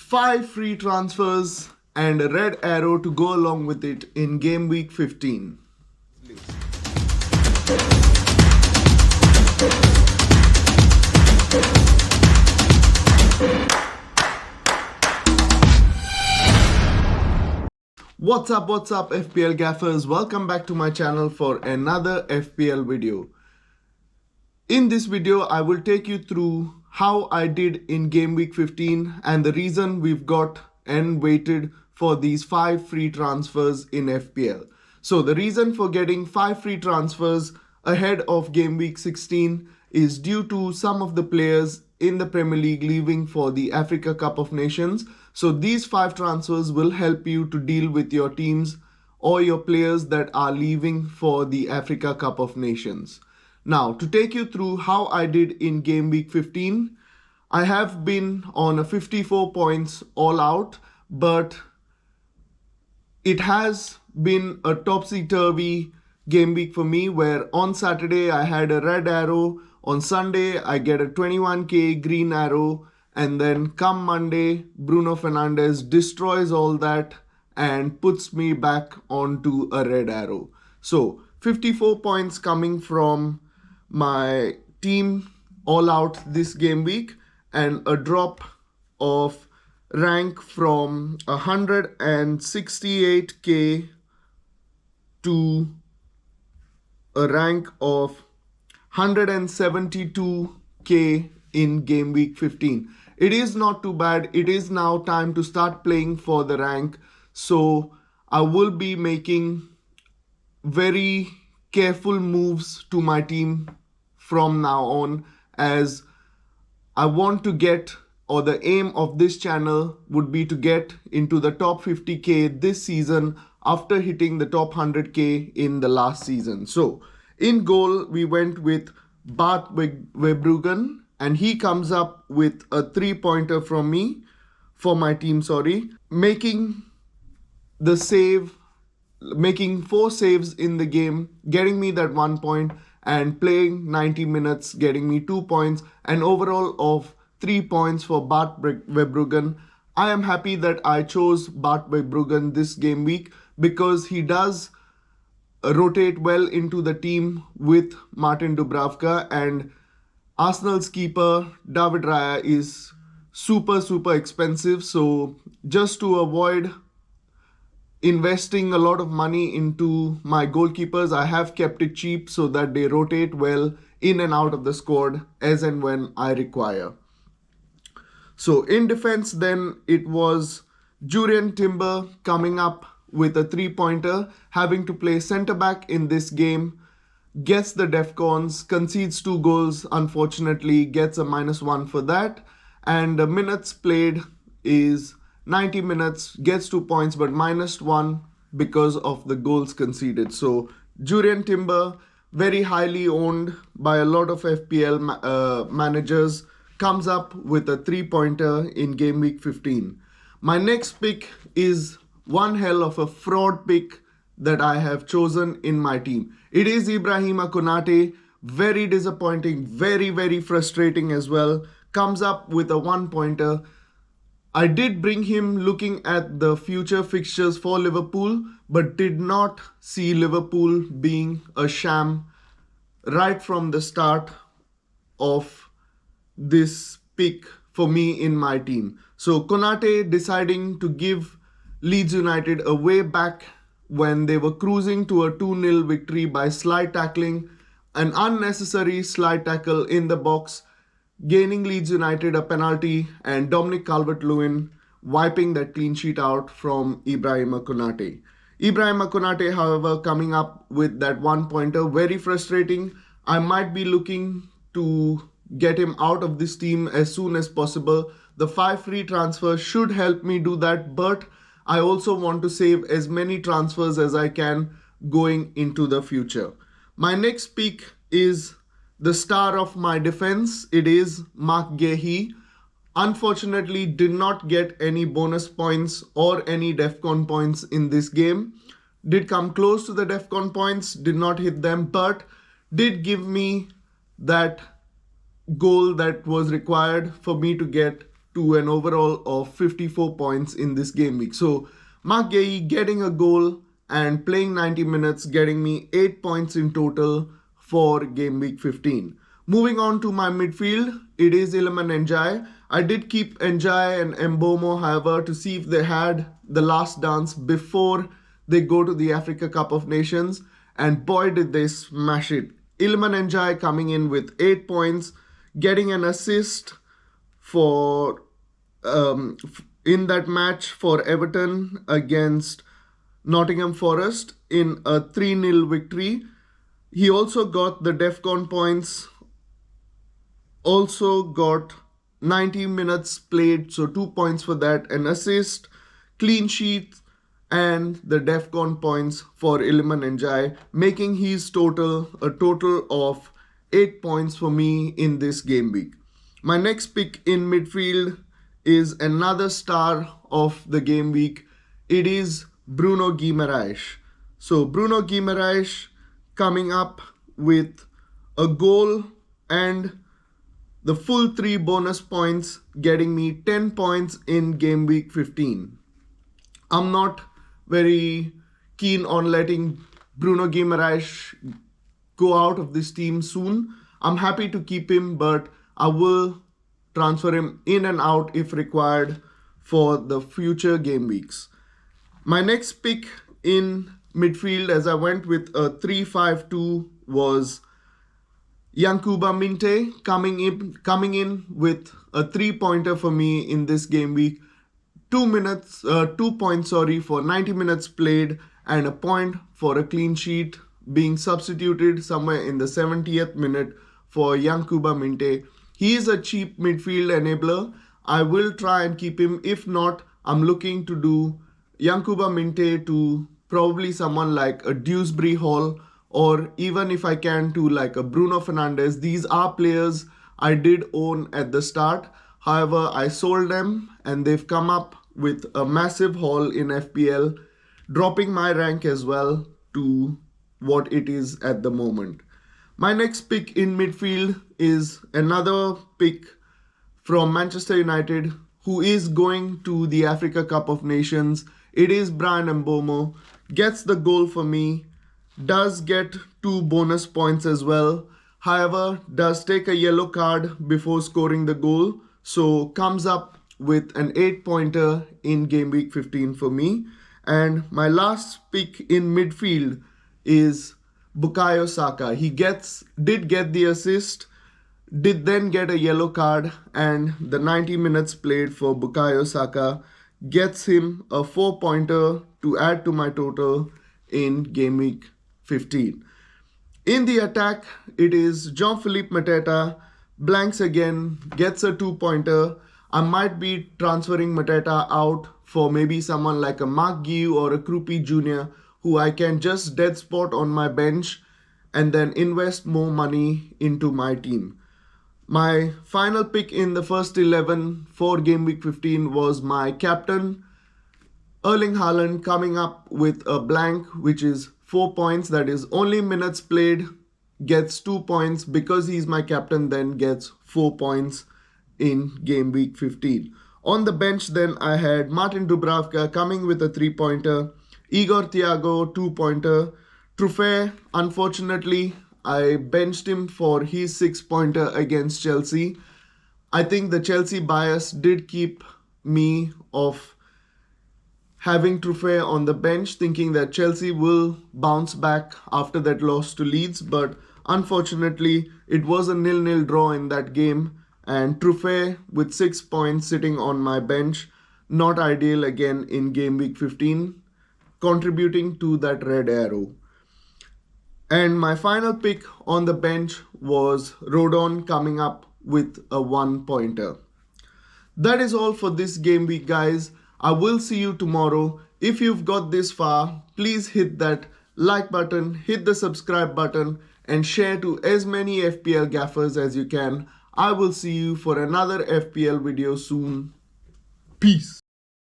5 free transfers and a red arrow to go along with it in game week 15. What's up FPL gaffers, welcome back to my channel for another FPL video. In this video I will take you through how I did in game week 15 and the reason we've got and waited for these 5 free transfers in FPL. So the reason for getting 5 free transfers ahead of game week 16 is due to some of the players in the Premier League leaving for the Africa Cup of Nations. So these 5 transfers will help you to deal with your teams or your players that are leaving for the Africa Cup of Nations. Now, to take you through how I did in game week 15, I have been on a 54 points all out, but it has been a topsy-turvy game week for me, where on Saturday I had a red arrow, on Sunday I get a 21k green arrow, and then come Monday, Bruno Fernandes destroys all that and puts me back onto a red arrow. So 54 points coming from my team all out this game week, and a drop of rank from 168k to a rank of 172k in game week 15. It is not too bad. It is now time to start playing for the rank. So I will be making very careful moves to my team from now on, as I want to get, or the aim of this channel would be to get into the top 50k this season after hitting the top 100k in the last season. So in goal we went with Bart Verbruggen, and he comes up with a 3-pointer from me for my team, making 4 saves in the game, getting me that 1 point, and playing 90 minutes, getting me 2 points, and overall of 3 points for Bart Verbruggen. I am happy that I chose Bart Verbruggen this game week because he does rotate well into the team with Martin Dubravka, and Arsenal's keeper David Raya is super expensive. So just to avoid investing a lot of money into my goalkeepers, I have kept it cheap so that they rotate well in and out of the squad as and when I require. So in defense then, it was Jurrien Timber coming up with a 3-pointer, having to play centre back in this game, gets the DEFCONs, concedes 2 goals, unfortunately gets a -1 for that, and the minutes played is 90 minutes, gets 2 points but -1 because of the goals conceded. So Jurrien Timber, very highly owned by a lot of FPL managers, comes up with a 3-pointer in game week 15. My next pick is one hell of a fraud pick that I have chosen in my team. It is Ibrahima Konate. Very disappointing, very frustrating as well. Comes up with a 1-pointer. I did bring him looking at the future fixtures for Liverpool, but did not see Liverpool being a sham right from the start of this pick for me in my team. So Konate deciding to give Leeds United a way back when they were cruising to a 2-0 victory by slide tackling, an unnecessary slide tackle in the box, gaining Leeds United a penalty, and Dominic Calvert-Lewin wiping that clean sheet out from Ibrahima Konate. Ibrahima Konate, however, coming up with that 1-pointer, very frustrating. I might be looking to get him out of this team as soon as possible. The 5 free transfers should help me do that, but I also want to save as many transfers as I can going into the future. My next pick is the star of my defense. It is Mark Guéhi. Unfortunately, did not get any bonus points or any DEFCON points in this game. Did come close to the DEFCON points, did not hit them, but did give me that goal that was required for me to get to an overall of 54 points in this game week. So Mark Gay getting a goal and playing 90 minutes, getting me 8 points in total for game week 15. Moving on to my midfield, it is Iliman Njai. I did keep Njai and Mbomo, however, to see if they had the last dance before they go to the Africa Cup of Nations, and boy did they smash it. Iliman Njai coming in with 8 points, getting an assist for in that match for Everton against Nottingham Forest in a 3-0 victory. He also got the DEFCON points, also got 90 minutes played, so 2 points for that, an assist, clean sheet, and the DEFCON points for Iliman Njai, making his total a total of 8 points for me in this game week. My next pick in midfield is another star of the game week. It is Bruno Guimaraes. So Bruno Guimaraes coming up with a goal and the full 3 bonus points, getting me 10 points in game week 15. I'm not very keen on letting Bruno Guimaraes go out of this team soon. I'm happy to keep him, but I will transfer him in and out if required for the future game weeks. My next pick in midfield, as I went with a 3-5-2, was Yankuba Minte coming in with a 3-pointer for me in this game week. 2 points for 90 minutes played and a point for a clean sheet, being substituted somewhere in the 70th minute for Yankuba Minte. He is a cheap midfield enabler. I will try and keep him. If not, I'm looking to do Yankuba Minte to probably someone like a Dewsbury Hall, or even if I can to like a Bruno Fernandes. These are players I did own at the start. However, I sold them and they've come up with a massive haul in FPL, dropping my rank as well to what it is at the moment. My next pick in midfield is another pick from Manchester United who is going to the Africa Cup of Nations. It is Brian Mbomo. Gets the goal for me. Does get 2 bonus points as well. However, does take a yellow card before scoring the goal. So comes up with an 8-pointer in game week 15 for me. And my last pick in midfield is Bukayo Saka. He did get the assist, did then get a yellow card, and the 90 minutes played for Bukayo Saka gets him a 4-pointer to add to my total in game week 15. In the attack, it is Jean-Philippe Mateta, blanks again, gets a 2-pointer. I might be transferring Mateta out for maybe someone like a Mark Guiu or a Krupi Jr., who I can just dead spot on my bench and then invest more money into my team. My final pick in the first 11 for game week 15 was my captain, Erling Haaland, coming up with a blank, which is 4 points. That is only minutes played, gets 2 points. Because he's my captain, then gets 4 points in game week 15. On the bench then I had Martin Dubravka coming with a 3-pointer, Igor Thiago 2-pointer, Truffet, unfortunately I benched him for his 6-pointer against Chelsea. I think the Chelsea bias did keep me off having Truffet on the bench, thinking that Chelsea will bounce back after that loss to Leeds, but unfortunately it was a 0-0 draw in that game, and Truffet with 6 points sitting on my bench, not ideal again in game week 15, contributing to that red arrow. And my final pick on the bench was Rodon, coming up with a 1-pointer. That is all for this game week, guys. I will see you tomorrow. If you've got this far, please hit that like button, hit the subscribe button, and share to as many FPL gaffers as you can. I will see you for another FPL video soon. Peace.